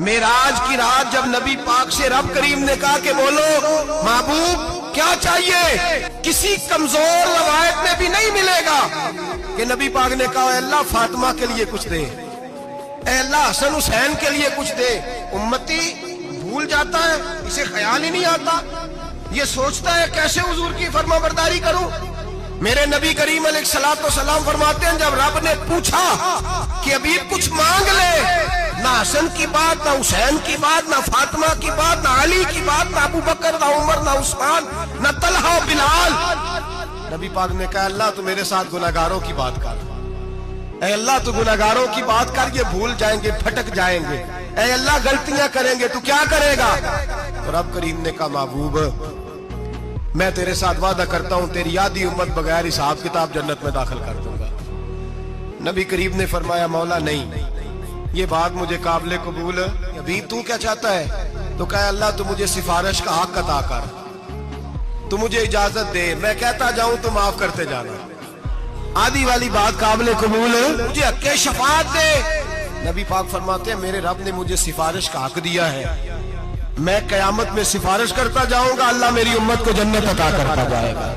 मेराज की रात जब नबी पाक से रब करीम ने कहा कि बोलो महबूब क्या चाहिए, किसी कमजोर रवायत में भी नहीं मिलेगा कि नबी पाक ने कहा अल्लाह फातिमा के लिए कुछ दे, अल्लाह हसन हुसैन के लिए कुछ दे। उम्मती भूल जाता है, इसे ख्याल ही नहीं आता, ये सोचता है कैसे हुजूर की फरमाबरदारी करूं। मेरे नबी करीम अलैहिस्सलाम फरमाते हैं जब रब ने पूछा कि अभी कुछ मांग ले, ना हसन की बात, ना हुसैन की बात, ना फातिमा की बात, ना अली की बात, ना अबू बकर, ना उमर, ना उस्मान, ना तलहा बिलाल, नबी पाक ने कहा अल्लाह तू मेरे साथ गुनाहगारों की बात कर, ऐ अल्लाह तू गुनाहगारों की बात कर, ये भूल जाएंगे, भटक जाएंगे, ऐ अल्लाह गलतियां करेंगे, तू क्या करेगा। तो रब करीम ने कहा महबूब मैं तेरे साथ वादा करता हूं तेरी आधी उम्मत बगैर हिसाब किताब जन्नत में दाखिल कर दूंगा। नबी करीम ने फरमाया मौला नहीं, ये बात मुझे काबिल कबूल है, अभी तू क्या चाहता है। तो कहा अल्लाह तू मुझे सिफारिश का हक अता कर, तू मुझे इजाजत दे, मैं कहता जाऊं तो माफ करते जाना। आधी वाली बात काबिल कबूल है, मुझे हक शफाअत दे। नबी पाक फरमाते हैं मेरे रब ने मुझे सिफारिश का हक दिया है, मैं कयामत में सिफारिश करता जाऊंगा, अल्लाह मेरी उम्मत को जन्नत अता करता जाएगा।